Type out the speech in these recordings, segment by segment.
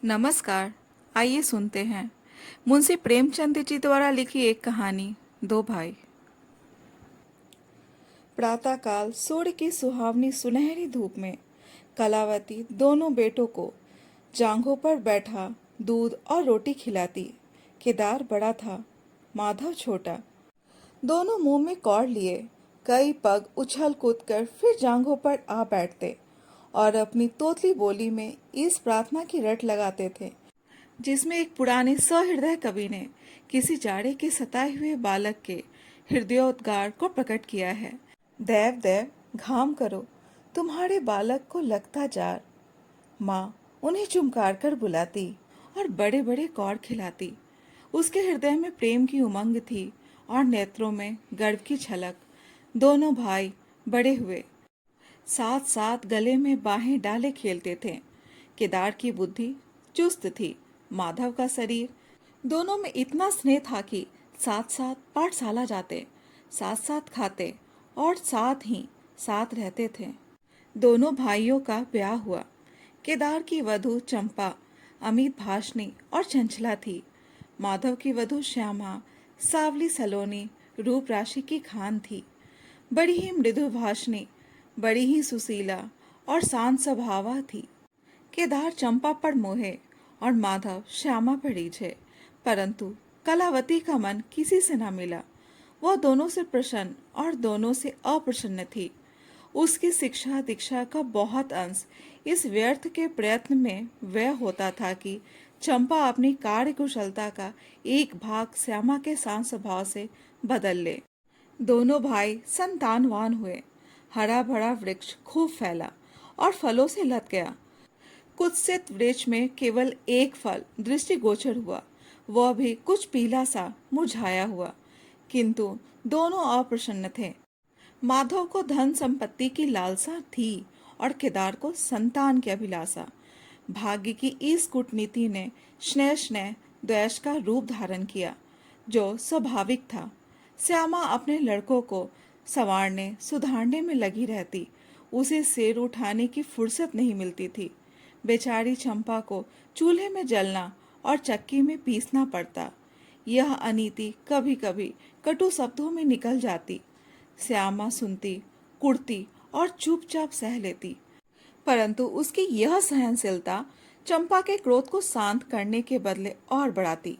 नमस्कार। आइए सुनते हैं मुंशी प्रेमचंद जी द्वारा लिखी एक कहानी, दो भाई। प्रातःकाल सूर्य की सुहावनी सुनहरी धूप में कलावती दोनों बेटों को जांघों पर बैठा दूध और रोटी खिलाती। केदार बड़ा था, माधव छोटा। दोनों मुंह में कौड़ लिए कई पग उछल कूद कर फिर जांघों पर आ बैठते और अपनी तोतली बोली में इस प्रार्थना की रट लगाते थे जिसमें एक पुराने सहृदय कवि ने किसी जाड़े के सताए हुए बालक के हृदयोद्गार को प्रकट किया है। देव देव घाम करो, तुम्हारे बालक को लगता जार। माँ उन्हें चुमकार कर बुलाती और बड़े बड़े कौर खिलाती। उसके हृदय में प्रेम की उमंग थी और नेत्रों में गर्व की झलक। दोनों भाई बड़े हुए, साथ साथ गले में बाहें डाले खेलते थे। केदार की बुद्धि चुस्त थी, माधव का शरीर। दोनों में इतना स्नेह था कि साथ साथ पाठशाला जाते, साथ साथ खाते और साथ ही साथ रहते थे। दोनों भाइयों का ब्याह हुआ। केदार की वधू चंपा अमित भाषणी और चंचला थी। माधव की वधू श्यामा सावली सलोनी रूप राशि की खान थी। बड़ी ही मृदु भाषणी, बड़ी ही सुशीला और शांत स्वभावा थी। केदार चंपा पर मोहे और माधव श्यामा पर रीझे, परंतु कलावती का मन किसी से न मिला। वह दोनों से प्रसन्न और दोनों से अप्रसन्न थी। उसकी शिक्षा दीक्षा का बहुत अंश इस व्यर्थ के प्रयत्न में व्यय होता था कि चंपा अपनी कार्य कुशलता का एक भाग श्यामा के शांत स्वभाव से बदल ले। दोनों भाई संतानवान हुए। हरा भरा वृक्ष खूब फैला और फलों से लद गया। कुत्सित वृक्ष में केवल एक फल दृष्टिगोचर हुआ, वह भी कुछ पीला सा मुरझाया हुआ। किंतु दोनों अप्रसन्न थे। माधव को धन संपत्ति की लालसा थी और केदार को संतान की अभिलाषा। भाग्य की इस कूटनीति ने स्नेह स्नेह द्वेष का रूप धारण किया, जो स्वाभाविक था। श्यामा अपने लड़कों को संवारने सुधारने में लगी रहती, उसे सिर उठाने की फुर्सत नहीं मिलती थी। बेचारी चंपा को चूल्हे में जलना और चक्की में पीसना पड़ता। यह अनीति कभी कभी कटु शब्दों में निकल जाती। श्यामा सुनती, कुड़ती और चुपचाप सह लेती, परंतु उसकी यह सहनशीलता चंपा के क्रोध को शांत करने के बदले और बढ़ाती।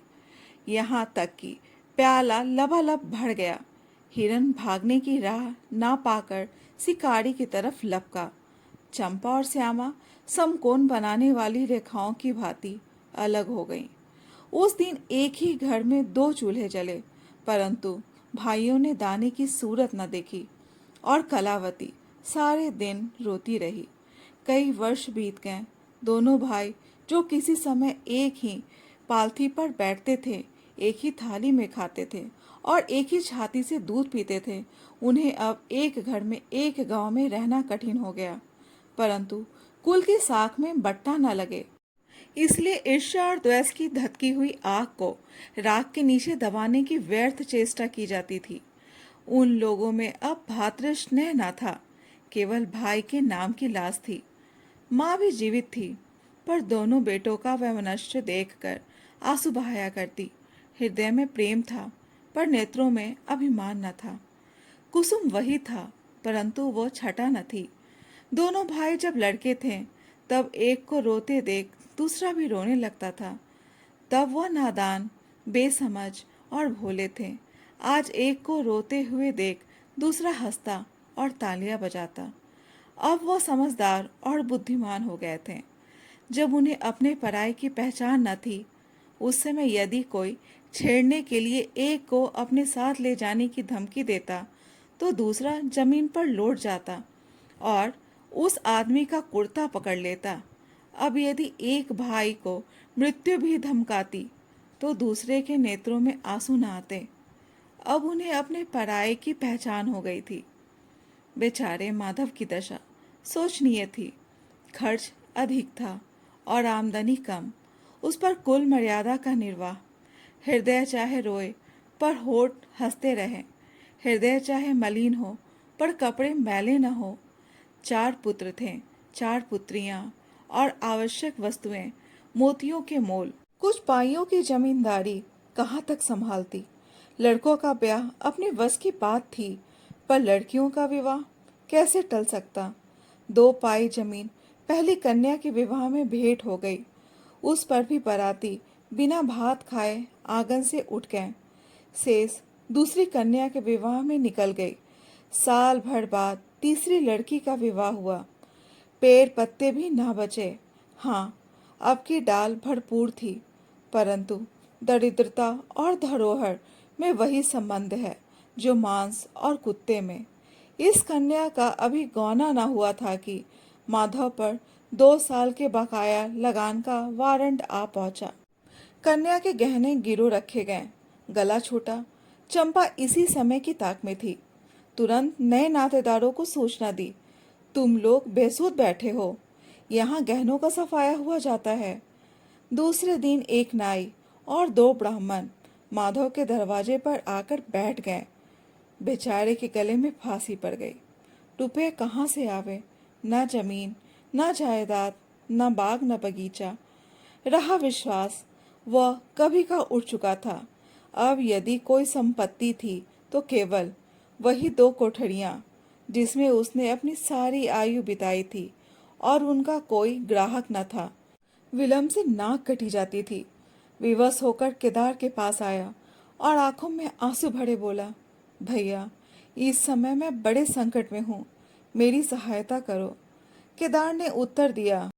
यहाँ तक कि प्याला लबालब भर गया। हिरन भागने की राह ना पाकर शिकारी की तरफ लपका। चंपा और श्यामा समकोण बनाने वाली रेखाओं की भांति अलग हो गईं। उस दिन एक ही घर में दो चूल्हे जले, परंतु भाइयों ने दाने की सूरत न देखी और कलावती सारे दिन रोती रही। कई वर्ष बीत गए। दोनों भाई जो किसी समय एक ही पालथी पर बैठते थे, एक ही थाली में खाते थे और एक ही छाती से दूध पीते थे, उन्हें अब एक घर में एक गांव में रहना कठिन हो गया। परंतु कुल की साख में बट्टा न लगे, इसलिए ईर्ष्या और द्वेष की धधकी हुई आग को राख के नीचे दबाने की व्यर्थ चेष्टा की जाती थी। उन लोगों में अब भातृ स्नेह न था, केवल भाई के नाम की लाज थी। माँ भी जीवित थी, पर दोनों बेटों का वैमनस्य देखकर आंसू बहाया करती। हृदय में प्रेम था, पर नेत्रों में अभिमान न था। कुसुम वही था, परंतु वो छटा न थी। दोनों भाई जब लड़के थे, तब एक को रोते देख दूसरा भी रोने लगता था। तब वह नादान, बेसमझ और भोले थे। आज एक को रोते हुए देख दूसरा हंसता और तालियां बजाता। अब वह समझदार और बुद्धिमान हो गए थे। जब उन्हें अपने पराये की पहचान न थी, उस समय यदि कोई छेड़ने के लिए एक को अपने साथ ले जाने की धमकी देता, तो दूसरा जमीन पर लौट जाता और उस आदमी का कुर्ता पकड़ लेता। अब यदि एक भाई को मृत्यु भी धमकाती, तो दूसरे के नेत्रों में आंसू न आते। अब उन्हें अपने पराये की पहचान हो गई थी। बेचारे माधव की दशा सोचनीय थी। खर्च अधिक था और आमदनी कम, उस पर कुल मर्यादा का निर्वाह। हृदय चाहे रोए पर होठ हंसते रहे, हृदय चाहे मलिन हो पर कपड़े मैले न हो। 4 पुत्र थे, 4 पुत्रियां और आवश्यक वस्तुएं मोतियों के मोल। कुछ पाइयों की जमींदारी कहाँ तक संभालती। लड़कों का ब्याह अपने बस की बात थी, पर लड़कियों का विवाह कैसे टल सकता। 2 पाई जमीन पहली कन्या के विवाह में भेंट हो गई। उस पर भी बाराती बिना भात खाए आंगन से उठ गए। शेष दूसरी कन्या के विवाह में निकल गई। साल भर बाद तीसरी लड़की का विवाह हुआ। पेड़ पत्ते भी ना बचे। हाँ, अब की डाल भरपूर थी, परंतु दरिद्रता और धरोहर में वही संबंध है जो मांस और कुत्ते में। इस कन्या का अभी गौना न हुआ था कि माधव पर 2 साल के बकाया लगान का वारंट आ पहुंचा। कन्या के गहने गिरो रखे गए, गला छूटा। चंपा इसी समय की ताक में थी। तुरंत नए नातेदारों को सूचना दी, तुम लोग बेसुध बैठे हो, यहाँ गहनों का सफाया हुआ जाता है। दूसरे दिन एक नाई और 2 ब्राह्मण माधव के दरवाजे पर आकर बैठ गए। बेचारे के गले में फांसी पड़ गई। रुपए कहाँ से आवे? न जमीन, न जायदाद, न बाग, न बगीचा। रहा विश्वास, वह कभी का उड़ चुका था। अब यदि कोई संपत्ति थी तो केवल वही 2 कोठरियां जिसमें उसने अपनी सारी आयु बिताई थी, और उनका कोई ग्राहक न था। विलम्ब से नाक कटी जाती थी। विवश होकर केदार के पास आया और आंखों में आंसू भरे बोला, भैया, इस समय मैं बड़े संकट में हूँ, मेरी सहायता करो। केदार ने उत्तर दिया,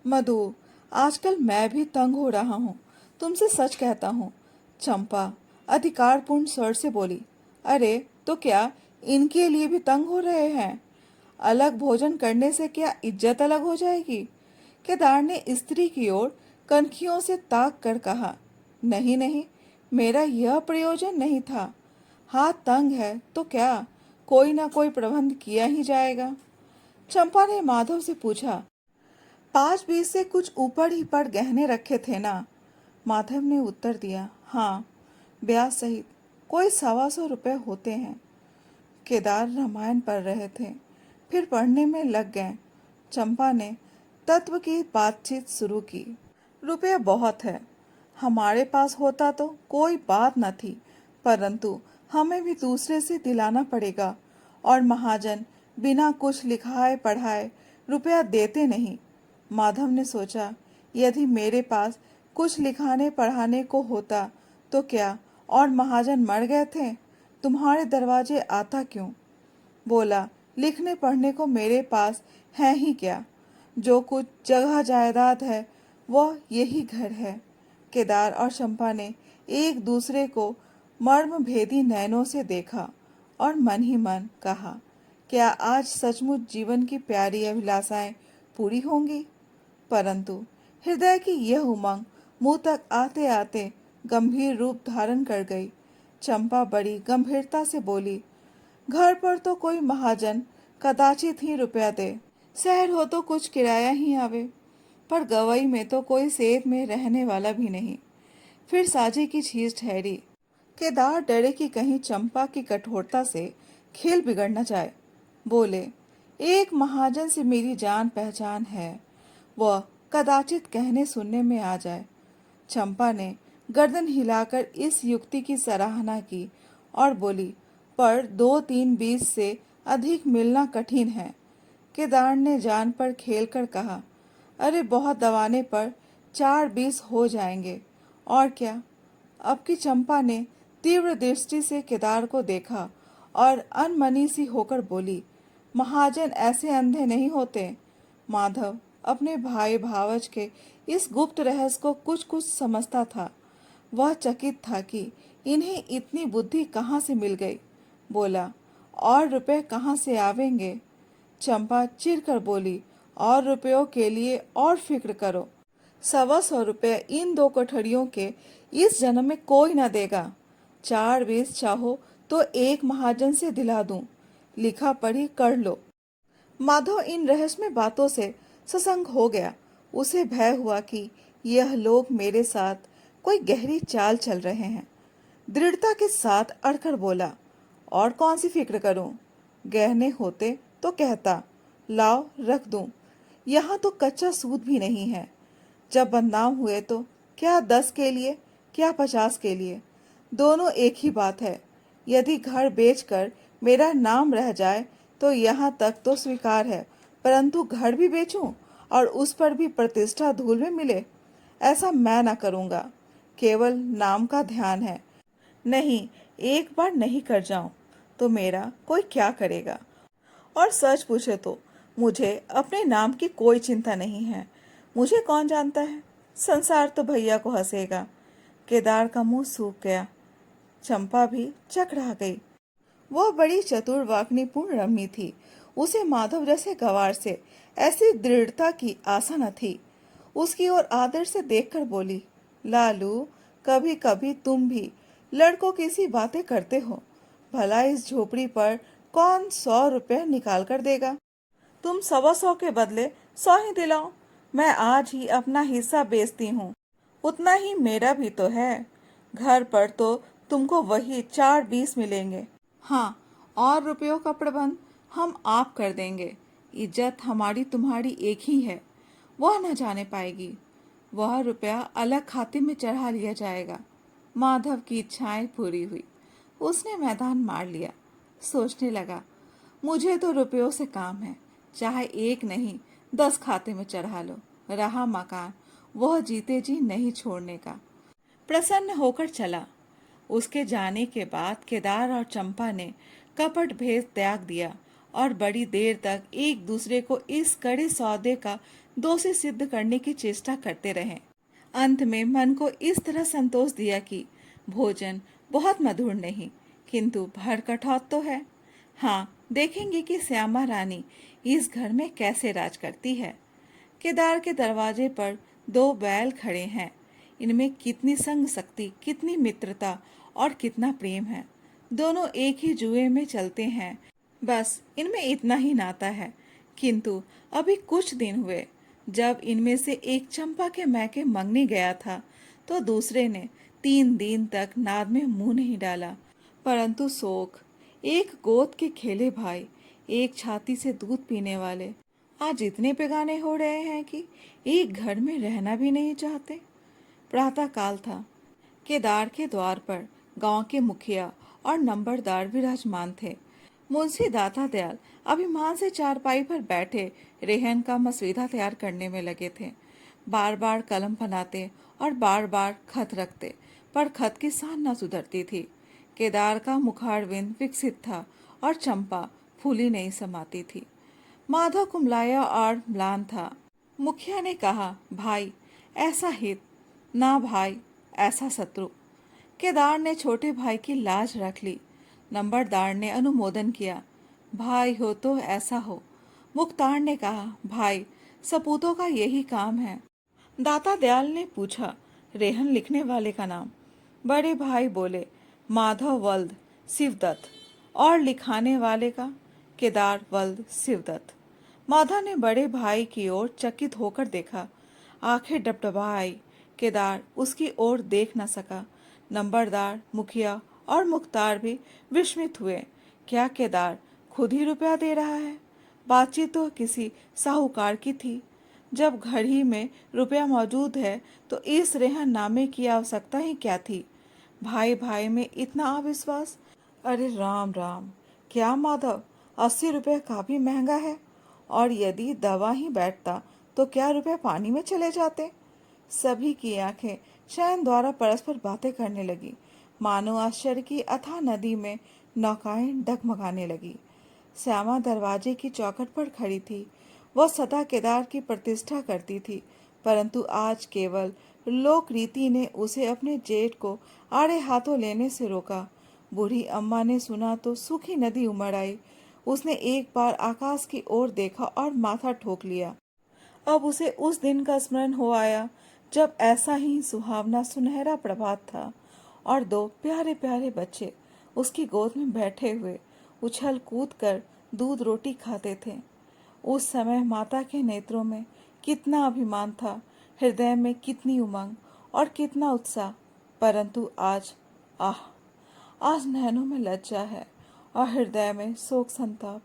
मधु, आजकल मैं भी तंग हो रहा हूँ, तुमसे सच कहता हूँ। चंपा अधिकारपूर्ण स्वर से बोली, अरे तो क्या इनके लिए भी तंग हो रहे हैं? अलग भोजन करने से क्या इज्जत अलग हो जाएगी? केदार ने स्त्री की ओर कनखियों से ताक कर कहा, नहीं नहीं, मेरा यह प्रयोजन नहीं था। हाथ तंग है तो क्या, कोई ना कोई प्रबंध किया ही जाएगा। चंपा ने माधव से पूछा, 5-20 से कुछ ऊपर ही पर गहने रखे थे ना? माधव ने उत्तर दिया, हाँ, ब्याज सहित कोई 125 रुपए होते हैं। केदार रामायण पढ़ रहे थे, फिर पढ़ने में लग गए। चंपा ने तत्व की बातचीत शुरू की। रुपया बहुत है, हमारे पास होता तो कोई बात न थी, परंतु हमें भी दूसरे से दिलाना पड़ेगा, और महाजन बिना कुछ लिखाए पढ़ाए रुपया देते नहीं। माधव ने सोचा, यदि मेरे पास कुछ लिखाने पढ़ाने को होता तो क्या और महाजन मर गए थे, तुम्हारे दरवाजे आता क्यों? बोला, लिखने पढ़ने को मेरे पास है ही क्या? जो कुछ जगह जायदाद है वह यही घर है। केदार और चंपा ने एक दूसरे को मर्म भेदी नयनों से देखा और मन ही मन कहा, क्या आज सचमुच जीवन की प्यारी अभिलाषाएं पूरी होंगी? परंतु हृदय की यह उमंग मुंह तक आते आते गंभीर रूप धारण कर गई। चंपा बड़ी गंभीरता से बोली, घर पर तो कोई महाजन कदाचित ही रुपया दे, शहर हो तो कुछ किराया ही आवे, पर गवई में तो कोई सेठ में रहने वाला भी नहीं। फिर साजे की चीज ठहरी। केदार डरे कि कहीं चंपा की कठोरता से खेल बिगड़ न जाए। बोले, एक महाजन से मेरी जान पहचान है, वह कदाचित कहने सुनने में आ जाए। चंपा ने गर्दन हिलाकर इस युक्ति की सराहना की और बोली, पर 2-3-20 से अधिक मिलना कठिन है। केदार ने जान पर खेल कर कहा, अरे बहुत दबाने पर 4-20 हो जाएंगे, और क्या? अब की चंपा ने तीव्र दृष्टि से केदार को देखा और अनमनी सी होकर बोली, महाजन ऐसे अंधे नहीं होते। माधव अपने भाई भावज के इस गुप्त रहस्य को कुछ कुछ समझता था। वह चकित था कि इन्हें इतनी बुद्धि कहाँ से मिल गई। बोला, और रुपए कहाँ से आवेंगे? चंपा चिढ़ कर बोली, और रुपयों के लिए और फिक्र करो। 125 रुपये इन 2 कोठरियों के इस जन्म में कोई न देगा। 4-20 चाहो तो एक महाजन से दिला दूं, लिखा पढ़ी कर लो। माधव इन रहस्यमय बातों से सशंक हो गया। उसे भय हुआ कि यह लोग मेरे साथ कोई गहरी चाल चल रहे हैं। दृढ़ता के साथ अड़कर बोला, और कौन सी फिक्र करूं? गहने होते तो कहता, लाओ रख दूं। यहाँ तो कच्चा सूद भी नहीं है। जब बदनाम हुए तो क्या 10 के लिए, क्या 50 के लिए, दोनों एक ही बात है। यदि घर बेचकर मेरा नाम रह जाए तो यहाँ तक तो स्वीकार है, परंतु घर भी बेचूं और उस पर भी प्रतिष्ठा धूल में मिले, ऐसा मैं ना करूँगा। केवल नाम का ध्यान है। नहीं, एक बार नहीं कर जाऊं तो मेरा कोई क्या करेगा। और सच पूछे तो मुझे अपने नाम की कोई चिंता नहीं है। मुझे कौन जानता है, संसार तो भैया को हंसेगा। केदार का मुंह सूख गया। चंपा भी चकरा गई। वह बड़ी चतुर वाग्निपूर्ण रम्मी थी। उसे माधव जैसे गवार से ऐसी दृढ़ता की आशा न थी। उसकी ओर आदर से देखकर बोली, लालू, कभी कभी तुम भी लड़कों की सी बातें करते हो। भला इस झोपड़ी पर कौन 100 रुपए निकाल कर देगा। तुम 125 के बदले 100 ही दिलाओ। मैं आज ही अपना हिस्सा बेचती हूँ। उतना ही मेरा भी तो है। घर पर तो तुमको वही 4-20 मिलेंगे। हाँ, और रुपयों का प्रबंध हम आप कर देंगे। इज्जत हमारी तुम्हारी एक ही है, वह न जाने पाएगी। वह रुपया अलग खाते में चढ़ा लिया जाएगा। माधव की इच्छाएं पूरी हुई। उसने मैदान मार लिया। सोचने लगा, मुझे तो रुपयों से काम है, चाहे एक नहीं 10 खाते में चढ़ा लो। रहा मकान, वह जीते जी नहीं छोड़ने का। प्रसन्न होकर चला। उसके जाने के बाद केदार और चंपा ने कपट भेद त्याग दिया और बड़ी देर तक एक दूसरे को इस कड़े सौदे का दोषी सिद्ध करने की चेष्टा करते रहे। अंत में मन को इस तरह संतोष दिया कि भोजन बहुत मधुर नहीं, किंतु भर कठौत तो है। हाँ, देखेंगे कि श्यामा रानी इस घर में कैसे राज करती है। केदार के दरवाजे पर 2 बैल खड़े हैं। इनमें कितनी संग शक्ति, कितनी मित्रता और कितना प्रेम है। दोनों एक ही जुए में चलते हैं, बस इनमें इतना ही नाता है। किंतु अभी कुछ दिन हुए, जब इनमें से एक चंपा के मैके मंगनी गया था तो दूसरे ने 3 दिन तक नाद में मुंह नहीं डाला। परंतु शोक, एक गोद के खेले भाई, एक छाती से दूध पीने वाले आज इतने बेगाने हो रहे हैं कि एक घर में रहना भी नहीं चाहते। प्रातः काल था। केदार के द्वार पर गांव के मुखिया और नंबरदार विराजमान थे। मुंशी दाता दयाल अभिमान से चारपाई पर बैठे रेहन का मसवीदा तैयार करने में लगे थे। बार बार कलम बनाते और बार बार खत रखते, पर खत की सान न सुधरती थी। केदार का मुखारविंद विकसित था और चंपा फूली नहीं समाती थी। माधव कुमलाया और म्लान था। मुखिया ने कहा, भाई ऐसा हित, ना भाई ऐसा शत्रु। केदार ने छोटे भाई की लाज रख ली। नंबरदार ने अनुमोदन किया, भाई हो तो ऐसा हो। मुख्तार ने कहा, भाई सपूतों का यही काम है। दाता दयाल ने पूछा, रेहन लिखने वाले का नाम? बड़े भाई बोले, माधव वल्द शिवदत्त। और लिखाने वाले का? केदार वल्द शिवदत्त। माधव ने बड़े भाई की ओर चकित होकर देखा। आंखें डबडबाई। केदार उसकी ओर देख न सका। नंबरदार, मुखिया और मुख्तार भी विस्मित हुए। क्या केदार खुद ही रुपया दे रहा है? बातचीत तो किसी साहूकार की थी। जब घर ही में रुपया मौजूद है तो इस रेहन नामे की आवश्यकता ही क्या थी? भाई भाई में इतना अविश्वास? अरे राम राम, क्या माधव 80 रुपये काफी महंगा है। और यदि दवा ही बैठता तो क्या रुपए पानी में चले जाते? सभी की आंखें शयन द्वारा परस्पर बातें करने लगी, मानो आश्चर्य की अथाह नदी में नौकाएं डगमगाने लगी। श्यामा दरवाजे की चौखट पर खड़ी थी। वह सदा केदार की प्रतिष्ठा करती थी, परंतु आज केवल लोक रीति ने उसे अपने जेठ को आड़े हाथों लेने से रोका। बूढ़ी अम्मा ने सुना तो सूखी नदी उमड़ आई। उसने एक बार आकाश की ओर देखा और माथा ठोक लिया। अब उसे उस दिन का स्मरण हो आया जब ऐसा ही सुहावना सुनहरा प्रभात था और 2 प्यारे प्यारे बच्चे उसकी गोद में बैठे हुए उछल कूद कर दूध रोटी खाते थे। उस समय माता के नेत्रों में कितना अभिमान था, हृदय में कितनी उमंग और कितना उत्साह। परंतु आज, आह, आज नैनों में लज्जा है और हृदय में शोक संताप।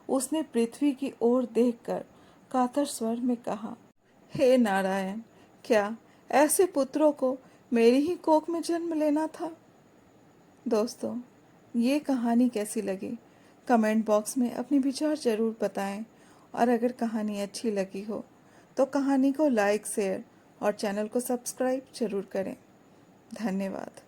उसने पृथ्वी की ओर देखकर कातर स्वर में कहा, हे नारायण, क्या ऐसे पुत्रों को मेरी ही कोख में जन्म लेना था? दोस्तों, ये कहानी कैसी लगी? कमेंट बॉक्स में अपने विचार ज़रूर बताएं। और अगर कहानी अच्छी लगी हो तो कहानी को लाइक, शेयर और चैनल को सब्सक्राइब ज़रूर करें। धन्यवाद।